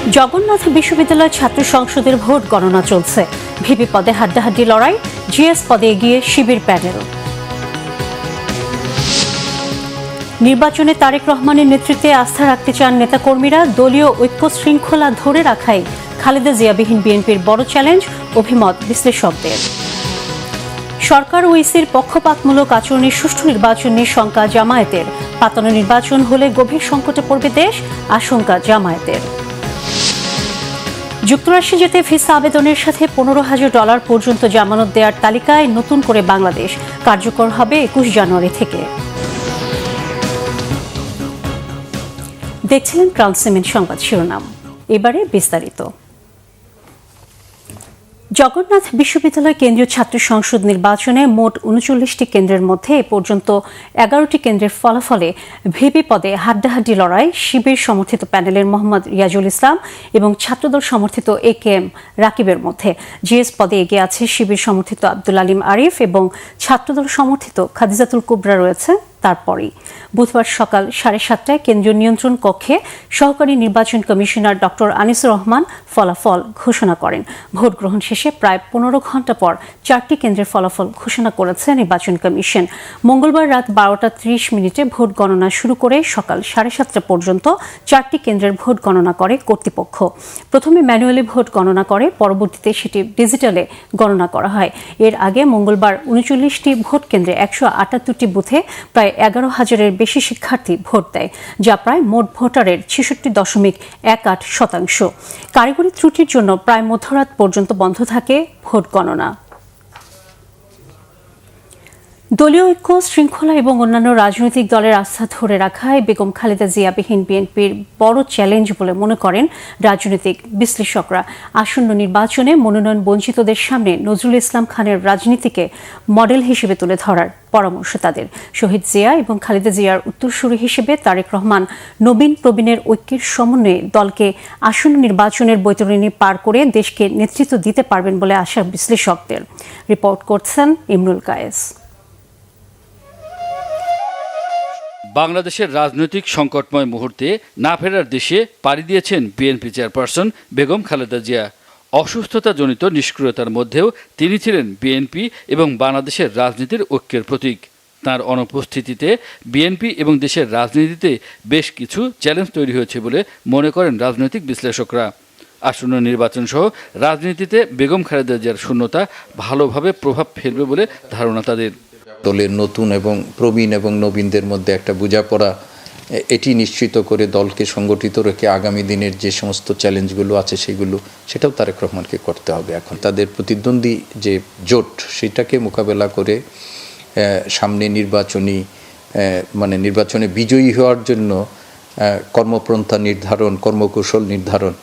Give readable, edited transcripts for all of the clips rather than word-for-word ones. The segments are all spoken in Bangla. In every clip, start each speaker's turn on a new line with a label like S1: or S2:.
S1: জগন্নাথ বিশ্ববিদ্যালয় ছাত্র সংসদের ভোট গণনা চলছে। ভিপি পদে হাড্ডাহাড্ডি লড়াই, জিএস পদে এগিয়ে শিবির প্যানেল। নির্বাচনে তারেক রহমানের নেতৃত্বে আস্থা রাখতে চান নেতাকর্মীরা। দলীয় ঐক্য শৃঙ্খলা ধরে রাখাই খালেদা জিয়াবিহীন বিএনপির বড় চ্যালেঞ্জ, অভিমত বিশ্লেষকদের। সরকার ও ইসির পক্ষপাতমূলক আচরণে সুষ্ঠু নির্বাচন নিয়ে শঙ্কা জামায়াতের। পাতানো নির্বাচন হলে গভীর সংকটে পড়বে দেশ, আশঙ্কা জামায়াতের। যুক্তরাষ্ট্রে যেতে ভিসা আবেদনের সাথে $15,000 পর্যন্ত জামানত দেওয়ার তালিকায় নতুন করে বাংলাদেশ। কার্যকর হবে 21 জানুয়ারি থেকে। দেখছিলেন ক্রাউন সিমেন্ট সংবাদ শিরোনাম, এবারে বিস্তারিত। জগন্নাথ বিশ্ববিদ্যালয় কেন্দ্রীয় ছাত্র সংসদ নির্বাচনে মোট 39টি কেন্দ্রের মধ্যে এ পর্যন্ত 11টি কেন্দ্রের ফলাফলে ভিপি পদে হাড্ডাহাড্ডি লড়াই শিবির সমর্থিত প্যানেলের মোহাম্মদ রিয়াজুল ইসলাম এবং ছাত্রদল সমর্থিত AKM রাকিবের মধ্যে। জিএস পদে এগিয়ে আছে শিবির সমর্থিত আব্দুল আলিম আরিফ এবং ছাত্রদল সমর্থিত খাদিজাতুল কুবরা রয়েছে তারপরেই। বুধবার সকাল 7:30টায় কেন্দ্রীয় নিয়ন্ত্রণ কক্ষে সহকারী নির্বাচন কমিশনার ডক্টর আনিসুর রহমান ফলাফল ঘোষণা করেন। ভোট গ্রহণ শেষে প্রায় 15 ঘণ্টা পর 4টি কেন্দ্রের ফলাফল ঘোষণা করেছে নির্বাচন কমিশন। মঙ্গলবার রাত 12টা30 ভোট গণনা শুরু করে সকাল 7:30টা পর্যন্ত 4টি কেন্দ্রের ভোট গণনা করে কর্তৃপক্ষ। প্রথমে ম্যানুয়ালি ভোট গণনা করে, পরবর্তীতে সেটি ডিজিটালে গণনা করা হয়। এর আগে মঙ্গলবার 39টি ভোট কেন্দ্রে 178টি বুথে প্রায় 11,000-এর বেশি শিক্ষার্থী ভোট দেয়, যা প্রায় মোট ভোটারের 66.18%। কারিগরি ত্রুটির জন্য প্রায় মধ্যরাত পর্যন্ত বন্ধ থাকে ভোট গণনা। দলীয় ঐক্য শৃঙ্খলা এবং অন্যান্য রাজনৈতিক দলের আস্থা ধরে রাখায় বেগম খালেদা জিয়াবিহীন বিএনপির বড় চ্যালেঞ্জ বলে মনে করেন রাজনৈতিক বিশ্লেষকরা। আসন্ন নির্বাচনে মনোনয়ন বঞ্চিতদের সামনে নজরুল ইসলাম খানের রাজনীতিকে মডেল হিসেবে তুলে ধরার পরামর্শ তাদের। শহীদ জিয়া এবং খালেদা জিয়ার উত্তরসূরি হিসেবে তারেক রহমান নবীন প্রবীণের ঐক্যের সমন্বয়ে দলকে আসন্ন নির্বাচনের বৈতরণী পার করে দেশকে নেতৃত্ব দিতে পারবেন বলে আশা বিশ্লেষকদের। রিপোর্ট করছেন ইমরুল কায়েস।
S2: বাংলাদেশের রাজনৈতিক সংকটময় মুহূর্তে না ফেরার দেশে পাড়ি দিয়েছেন বিএনপি চেয়ারপারসন বেগম খালেদা জিয়া। অসুস্থতাজনিত নিষ্ক্রিয়তার মধ্যেও তিনি ছিলেন বিএনপি এবং বাংলাদেশের রাজনীতির ঐক্যের প্রতীক। তার অনুপস্থিতিতে বিএনপি এবং দেশের রাজনীতিতে বেশ কিছু চ্যালেঞ্জ তৈরি হয়েছে বলে মনে করেন রাজনৈতিক বিশ্লেষকরা। আসন্ন নির্বাচন সহ রাজনীতিতে বেগম খালেদা জিয়ার শূন্যতা ভালোভাবে প্রভাব ফেলবে বলে ধারণা তাদের।
S3: দলের নতুন এবং প্রবীণ এবং নবীনদের মধ্যে একটা বোঝাপড়া, এটি নিশ্চিত করে দলকে সংগঠিত রেখে আগামী দিনের যে সমস্ত চ্যালেঞ্জগুলো আছে সেটাও তারেক রহমানকে করতে হবে। এখন তাদের প্রতিদ্বন্দ্বী যে জোট, সেটাকে মোকাবেলা করে সামনে নির্বাচনে বিজয়ী হওয়ার জন্য কর্মপন্থা নির্ধারণ, কর্মকৌশল নির্ধারণ,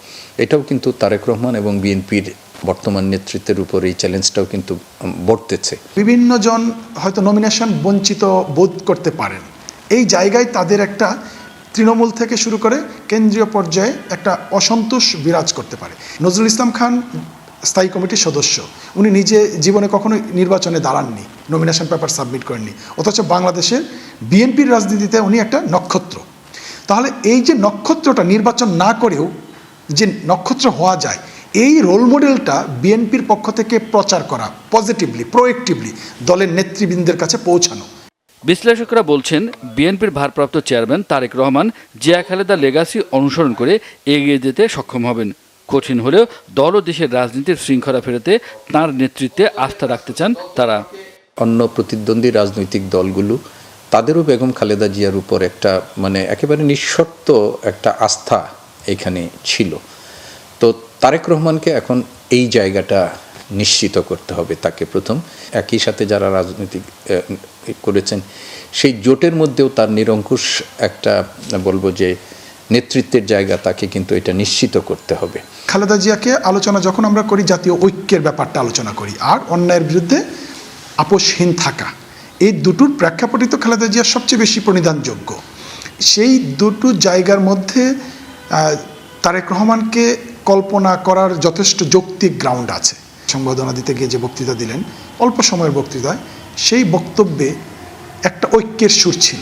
S3: এটাও কিন্তু তারেক রহমান এবং বিএনপির বর্তমান নেতৃত্বের উপর এই চ্যালেঞ্জটাও কিন্তু বর্তেছে।
S4: বিভিন্ন জন হয়তো নমিনেশন বঞ্চিত বোধ করতে পারেন, এই জায়গায় তাদের একটা তৃণমূল থেকে শুরু করে কেন্দ্রীয় পর্যায়ে একটা অসন্তোষ বিরাজ করতে পারে। নজরুল ইসলাম খান স্থায়ী কমিটির সদস্য, উনি নিজে জীবনে কখনো নির্বাচনে দাঁড়াননি, নমিনেশন পেপার সাবমিট করেননি, অথচ বাংলাদেশের বিএনপির রাজনীতিতে উনি একটা নক্ষত্র। তাহলে এই যে নক্ষত্রটা নির্বাচন না করেও যে নক্ষত্র হওয়া যায়, এই রোল মডেলটা বিএনপির পক্ষ থেকে প্রচার করা, পজিটিভলি প্রোয়েক্টিভলি দলের নেতৃবৃন্দের কাছে পৌঁছানো।
S2: বিশ্লেষকরা বলছেন বিএনপির ভারপ্রাপ্ত চেয়ারম্যান তারেক রহমান জিয়া খালেদা লেগাসি অনুসরণ করে এগিয়ে যেতে সক্ষম হবেন। কঠিন হলেও দল ও দেশের রাজনীতির শৃঙ্খলা ফেরাতে তাঁর নেতৃত্বে আস্থা রাখতে চান তারা।
S3: অন্য প্রতিদ্বন্দ্বী রাজনৈতিক দলগুলো তাদেরও বেগম খালেদা জিয়ার উপর একটা একেবারে নিঃশর্ত একটা আস্থা এখানে ছিল। তো তারেক রহমানকে এখন এই জায়গাটা নিশ্চিত করতে হবে তাকে প্রথম। একই সাথে যারা রাজনীতি করেছেন সেই জোটের মধ্যেও তার নিরঙ্কুশ একটা বলবো যে নেতৃত্বের জায়গা, তাকে কিন্তু এটা নিশ্চিত করতে হবে।
S4: খালেদা জিয়াকে আলোচনা যখন আমরা করি, জাতীয় ঐক্যের ব্যাপারটা আলোচনা করি আর অন্যায়ের বিরুদ্ধে আপোষহীন থাকা, এই দুটোর প্রেক্ষাপটে তো খালেদা জিয়া সবচেয়ে বেশি প্রণিধানযোগ্য। সেই দুটো জায়গার মধ্যে তারেক রহমানকে কল্পনা করার যথেষ্ট যৌক্তিক গ্রাউন্ড আছে। সংবর্ধনা দিতে গিয়ে যে বক্তৃতা দিলেন, অল্প সময়ের বক্তৃতায়, সেই বক্তব্যে একটা ঐক্যের সুর ছিল।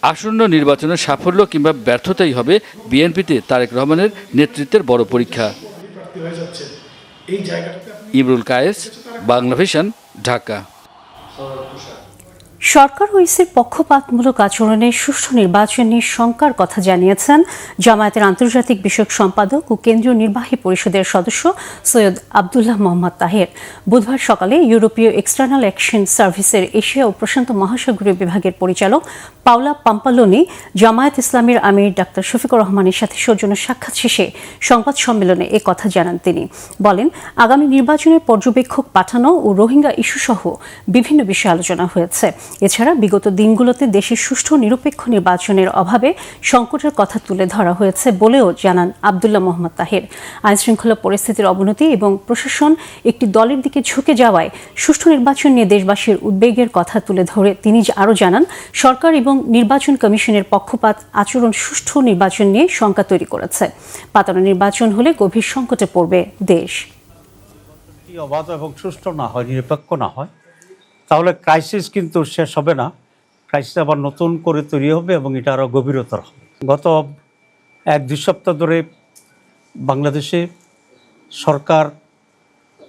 S2: আসন্ন নির্বাচনের সাফল্য কিংবা ব্যর্থতাই হবে বিএনপিতে তারেক রহমানের নেতৃত্বের বড় পরীক্ষা। ইমরুল কায়েস, বাংলা ভিশন, ঢাকা।
S1: সরকার ও ইসির পক্ষপাতমূলক আচরণে সুষ্ঠু নির্বাচন নিয়ে শঙ্কার কথা জানিয়েছেন জামায়াতের আন্তর্জাতিক বিষয়ক সম্পাদক ও কেন্দ্রীয় নির্বাহী পরিষদের সদস্য সৈয়দ আব্দুল্লাহ মোহাম্মদ তাহের। বুধবার সকালে ইউরোপীয় এক্সটার্নাল অ্যাকশন সার্ভিসের এশিয়া ও প্রশান্ত মহাসাগরীয় বিভাগের পরিচালক পাওলা পাম্পালোনি জামায়াত ইসলামীর আমির ডাক্তার শফিকুর রহমানের সাথে সৌজন্য সাক্ষাৎ শেষে সংবাদ সম্মেলনে এ কথা জানান তিনি। বলেন, আগামী নির্বাচনের পর্যবেক্ষক পাঠানো ও রোহিঙ্গা ইস্যুসহ বিভিন্ন বিষয়ে আলোচনা হয়েছে। এছাড়া বিগত দিনগুলোতে দেশের সুষ্ঠু নিরপেক্ষ নির্বাচনের অভাবে সংকটের কথা তুলে ধরা হয়েছে বলেও জানান আব্দুল্লাহ মোহাম্মদ তাহের। আইনশৃঙ্খলা পরিস্থিতির অবনতি এবং প্রশাসন একটি দলের দিকে ঝুঁকে যাওয়ায় সুষ্ঠু নির্বাচন নিয়ে দেশবাসীর উদ্বেগের কথা তুলে ধরে তিনি আরও জানান, সরকার এবং নির্বাচন কমিশনের পক্ষপাত আচরণ সুষ্ঠু নির্বাচন নিয়ে শঙ্কা তৈরি করেছে। পাতানো নির্বাচন হলে গভীর সংকটে পড়বে দেশ।
S5: অবাধ এবং সুষ্ঠু না হয়, নিরপেক্ষ না হয়, তাহলে ক্রাইসিস কিন্তু শেষ হবে না, ক্রাইসিস আবার নতুন করে তৈরি হবে এবং এটা আরও গভীরতর হবে। গত 1-2 সপ্তাহ ধরে বাংলাদেশে সরকার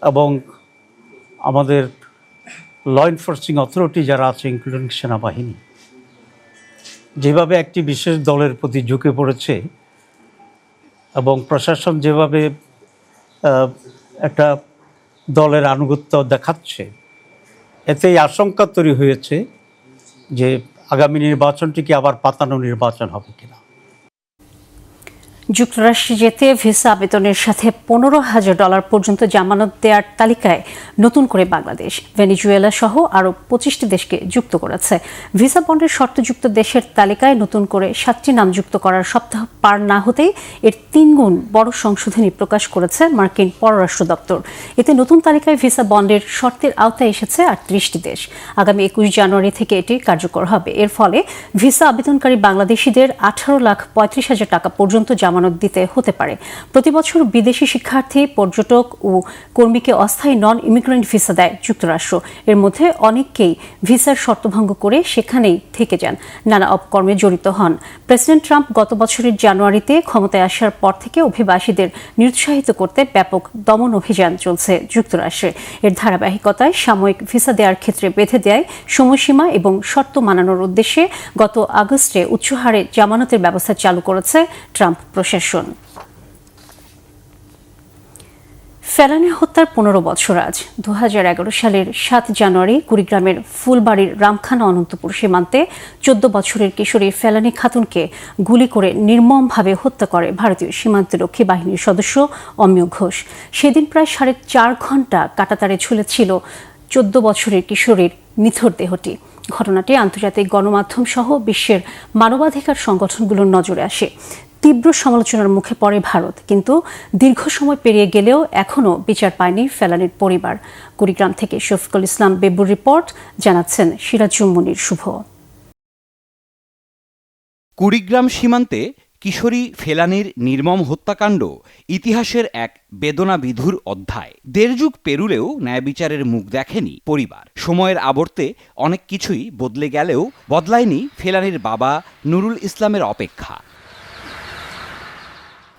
S5: এবং আমাদের ল এনফোর্সিং অথরিটি যারা আছে, ইনক্লুডিং সেনাবাহিনী, যেভাবে একটি বিশেষ দলের প্রতি ঝুঁকে পড়েছে এবং প্রশাসন যেভাবে একটা দলের আনুগত্য দেখাচ্ছে, এতেই আশঙ্কা তৈরি হয়েছে যে আগামী নির্বাচনটি কি আবার পাতানো নির্বাচন হবে কিনা।
S1: যুক্তরাষ্ট্রে যেতে ভিসা আবেদনের সাথে $15,000 পর্যন্ত জামানত দেওয়ার তালিকায় নতুন করে বাংলাদেশ, ভেনেজুয়েলা সহ আরও 25টি দেশকে যুক্ত করেছে। ভিসা বন্ডের শর্তযুক্ত দেশের তালিকায় নতুন করে 7টি নাম যুক্ত করার সপ্তাহ পার না হতেই এর 3 গুণ বড় সংশোধনী প্রকাশ করেছে মার্কিন পররাষ্ট্র দপ্তর। এতে নতুন তালিকায় ভিসা বন্ডের শর্তের আওতায় এসেছে 38টি দেশ। আগামী 21 জানুয়ারি থেকে এটি কার্যকর হবে। এর ফলে ভিসা আবেদনকারী বাংলাদেশিদের $18,35,000 টাকা পর্যন্ত জামানত দিতে হতে পারে। প্রতি বছর বিদেশি শিক্ষার্থী, পর্যটক ও কর্মীকে অস্থায়ী নন ইমিগ্রেন্ট ভিসা দেয় যুক্তরাষ্ট্র। এর মধ্যে অনেককেই ভিসার শর্তভঙ্গ করে সেখানেই থেকে যান, নানা অপকর্মে জড়িত হন। প্রেসিডেন্ট ট্রাম্প গত বছরের জানুয়ারিতে ক্ষমতায় আসার পর থেকে অভিবাসীদের নিরুৎসাহিত করতে ব্যাপক দমন অভিযান চলছে যুক্তরাষ্ট্রে। এর ধারাবাহিকতায় সাময়িক ভিসা দেওয়ার ক্ষেত্রে বেঁধে দেয় সময়সীমা এবং শর্ত মানানোর উদ্দেশ্যে গত আগস্টে উচ্চহারে জামানতের ব্যবস্থা চালু করেছে ট্রাম্প প্রশাসন। ফেলানী হত্যার 15 বছর আজ। 2011 সালের 7 জানুয়ারি কুড়িগ্রামের ফুলবাড়ির রামখানা অনন্তপুর সীমান্তে 14 বছরের কিশোরী ফেলানী খাতুনকে গুলি করে নির্মমভাবে হত্যা করে ভারতীয় সীমান্তরক্ষী বাহিনীর সদস্য অমিয় ঘোষ। সেদিন প্রায় 4.5 ঘন্টা কাঁটাতারে ঝুলেছিল 14 বছরের কিশোরীর নিথর দেহটি। ঘটনাটি আন্তর্জাতিক গণমাধ্যম সহ বিশ্বের মানবাধিকার সংগঠনগুলোর নজরে আসে। তীব্র সমালোচনার মুখে পড়ে ভারত, কিন্তু দীর্ঘ সময় পেরিয়ে গেলেও এখনও বিচার পায়নি ফেলানীর পরিবার। কুড়িগ্রাম থেকে শফিকুল ইসলাম বেবুর রিপোর্ট, জানাচ্ছেন সিরাজুম মুনির শুভ।
S6: কুড়িগ্রাম সীমান্তে কিশোরী ফেলানীর নির্মম হত্যাকাণ্ড ইতিহাসের এক বেদনাবিধুর অধ্যায়। 1.5 যুগ পেরুলেও ন্যায় বিচারের মুখ দেখেনি পরিবার। সময়ের আবর্তে অনেক কিছুই বদলে গেলেও বদলায়নি ফেলানীর বাবা নুরুল ইসলামের অপেক্ষা।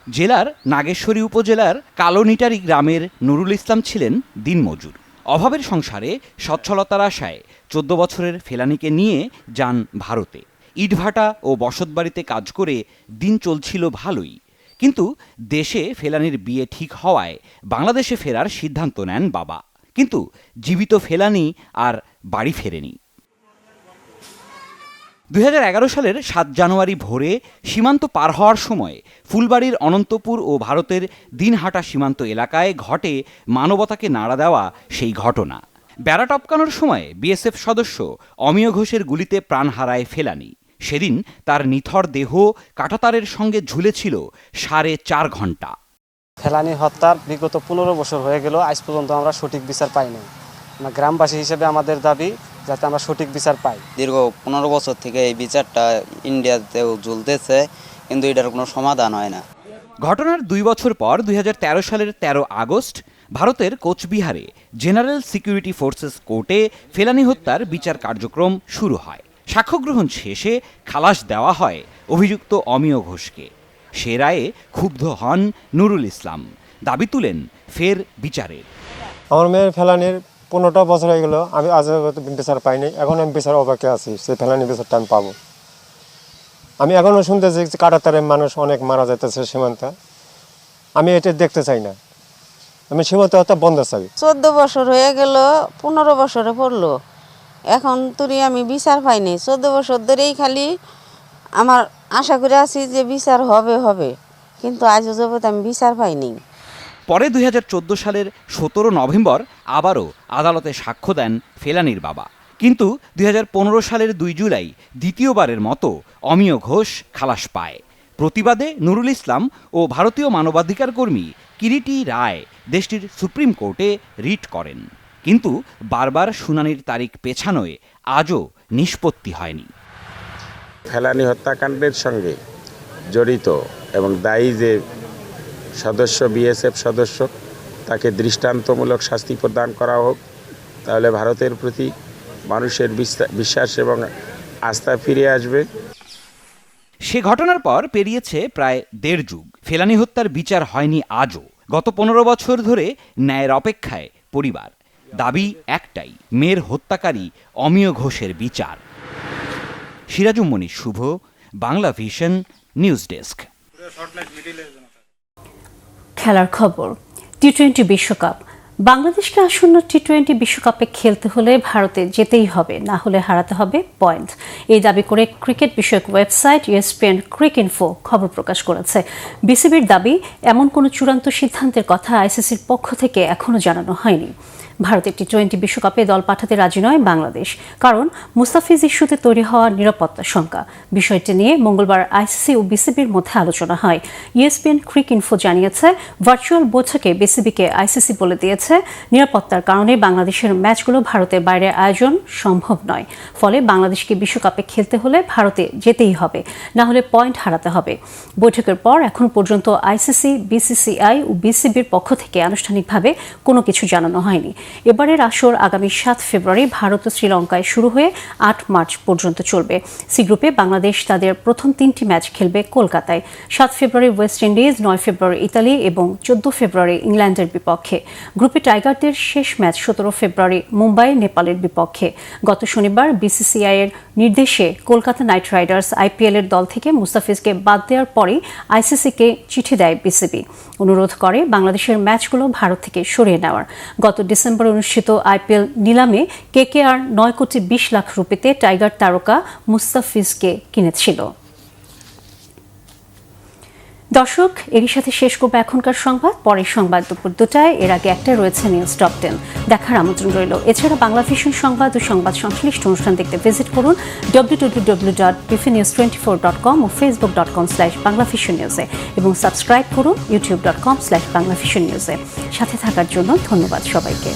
S6: জেলার নাগেশ্বরী উপজেলার কালোনিটারি গ্রামের নুরুল ইসলাম ছিলেন দিনমজুর। অভাবের সংসারে সচ্ছলতার আশায় 14 বছরের ফেলানীকে নিয়ে যান ভারতে। ইটভাটা ও বসতবাড়িতে কাজ করে দিন চলছিল ভালোই, কিন্তু দেশে ফেলানীর বিয়ে ঠিক হওয়ায় বাংলাদেশে ফেরার সিদ্ধান্ত নেন বাবা। কিন্তু জীবিত ফেলানী আর বাড়ি ফেরেনি। 2011 সালের 7 জানুয়ারি ভোরে সীমান্ত পার হওয়ার সময় ফুলবাড়ির অনন্তপুর ও ভারতের দিনহাটা সীমান্ত এলাকায় ঘটে মানবতাকে নাড়া দেওয়া সেই ঘটনা। বেড়া টপকানোর সময় বিএসএফ সদস্য অমিয় ঘোষের গুলিতে প্রাণ হারায় ফেলানী। সেদিন তার নিথর দেহ কাঁটাতারের সঙ্গে ঝুলেছিল 4.5 ঘন্টা।
S7: ফেলানী হত্যার বিগত 15 বছর হয়ে গেল, আজ পর্যন্ত আমরা সঠিক বিচার পাইনি। গ্রামবাসী হিসেবে আমাদের দাবি যাতে আমরা সঠিক বিচার পাই।
S8: দীর্ঘ 15 বছর থেকে এই বিচারটা ইন্ডিয়াতেও চলতেছে, কিন্তু এটার কোনো সমাধান হয় না।
S6: ঘটনার 2 বছর পর 2013 সালের 13 আগস্ট ভারতের কোচবিহারে জেনারেল সিকিউরিটি ফোর্সেস কোর্টে ফেলানী হত্যার বিচার কার্যক্রম শুরু হয়। সাক্ষ্যগ্রহণ শেষে খালাস দেওয়া হয় অভিযুক্ত অমিয় ঘোষকে। সে রায়ে ক্ষুব্ধ হন নুরুল ইসলাম, দাবি তুলেন ফের বিচারের।
S9: আমার মেয়ের ফেলানির 15টা বছর হয়ে গেল, আমি আজ বিচার পাইনি, এখন আমি বিচার অপেক্ষায় আছি, সেই ফেলানি বিচারটা আমি পাবো। আমি এখনও শুনতেছি কাটাতারে মানুষ অনেক মারা যাইতেছে সীমান্তে, আমি এটা দেখতে চাই না, আমি সীমান্ত হত্যা বন্ধ চাই।
S10: 14 বছর হয়ে গেল, 15 বছরে পড়লো, এখন তুই আমি বিচার পাইনি। 14 বছর ধরেই খালি আমার আশা করে আছি যে বিচার হবে, কিন্তু আজও যাবত আমি বিচার পাইনি।
S6: পরে 2014 সালের 17 নভেম্বর আবারও আদালতে সাক্ষ্য দেন ফেলানির বাবা। কিন্তু 2015 সালের 2 জুলাই দ্বিতীয়বারের মতো অমিয় ঘোষ খালাস পায়। প্রতিবাদে নুরুল ইসলাম ও ভারতীয় মানবাধিকার কর্মী কিরিটি রায় দেশটির সুপ্রিম কোর্টে রিট করেন, কিন্তু বারবার শুনানির তারিখ পেছানোয় আজও নিষ্পত্তি হয়নি।
S11: ফেলানি হত্যাকাণ্ডের সঙ্গে জড়িত এবং দায়ী যে সদস্য, বিএসএফ সদস্য, তাকে দৃষ্টান্তমূলক শাস্তি প্রদান করা হোক, তাহলে ভারতের প্রতি মানুষের বিশ্বাস এবং আস্থা ফিরে আসবে।
S6: সে ঘটনার পর পেরিয়েছে প্রায় 1.5 যুগ। ফেলানি হত্যার বিচার হয়নি আজও। গত 15 বছর ধরে ন্যায়ের অপেক্ষায় পরিবার। দাবি একটাই, মেয়ের হত্যাকারী অমিয় ঘোষের বিচার। সিরাজুম শুভ, বাংলা ভিশন, নিউজ ডেস্ক।
S1: খেলার খবর। টি-20 বিশ্বকাপ। বাংলাদেশকে আসন্ন টি-20 বিশ্বকাপে খেলতে হলে ভারতে যেতেই হবে, না হলে হারাতে হবে পয়েন্ট। এই দাবি করে ক্রিকেট বিষয়ক ওয়েবসাইট ESPN ক্রিকইনফো খবর প্রকাশ করেছে। বিসিবির দাবি, এমন কোনো চূড়ান্ত সিদ্ধান্তের কথা আইসিসির পক্ষ থেকে এখনো জানানো হয়নি। ভারতের টি-20 বিশ্বকাপে দল পাঠাতে রাজি নয় বাংলাদেশ, কারণ মুস্তাফিজ ইস্যুতে তৈরি হওয়া নিরাপত্তা শঙ্কা। বিষয়টি নিয়ে মঙ্গলবার আইসিসি ও বিসিবির মধ্যে আলোচনা হয়। ESPN ক্রিকইনফো জানিয়েছে, ভার্চুয়াল বৈঠকে বিসিবিকে আইসিসি বলে দিয়েছে নিরাপত্তার কারণে বাংলাদেশের ম্যাচগুলো ভারতের বাইরে আয়োজন সম্ভব নয়। ফলে বাংলাদেশকে বিশ্বকাপে খেলতে হলে ভারতে যেতেই হবে, না হলে পয়েন্ট হারাতে হবে। বৈঠকের পর এখন পর্যন্ত আইসিসি, বিসিসিআই ও বিসিবির পক্ষ থেকে আনুষ্ঠানিকভাবে কোনো কিছু জানানো হয়নি। এবারের আসর আগামী 7 ফেব্রুয়ারি ভারত ও শ্রীলঙ্কায় শুরু হয়ে 8 মার্চ পর্যন্ত চলবে। সি গ্রুপে বাংলাদেশ তাদের প্রথম 3টি ম্যাচ খেলবে কলকাতায়। 7 ফেব্রুয়ারি ওয়েস্ট ইন্ডিজ, 9 ফেব্রুয়ারি ইতালি এবং 14 ফেব্রুয়ারি ইংল্যান্ডের বিপক্ষে। গ্রুপে টাইগারদের শেষ ম্যাচ 17 ফেব্রুয়ারি মুম্বাই, নেপালের বিপক্ষে। গত শনিবার বিসিসিআই এর নির্দেশে কলকাতা নাইট রাইডার্স IPL এর দল থেকে মুস্তাফিজকে বাদ দেওয়ার পরেই আইসিসিকে চিঠি দেয় বিসিবি। অনুরোধ করে বাংলাদেশের ম্যাচগুলো ভারত থেকে সরিয়ে নেওয়ার। গত ডিসেম্বরে অনুষ্ঠিত IPL নিলামে KKR 9 কোটি 20 লাখ রুপিতে টাইগার তারকা মুস্তাফিজকে কিনেছিল। দর্শক, এরই সাথে শেষ করবো এখনকার সংবাদ। পরের সংবাদ দুপুর 2টায়, এর আগে একটা রয়েছে নিউজ টপ 10, দেখার আমন্ত্রণ রইল। এছাড়া বাংলা ভিশন সংবাদ ও সংবাদ সংশ্লিষ্ট অনুষ্ঠান দেখতে ভিজিট করুন www.bfnews24.com ও facebook.com/banglavisionnews-এ এবং সাবস্ক্রাইব করুন youtube.com/banglavisionnews-এ। সাথে থাকার জন্য ধন্যবাদ সবাইকে।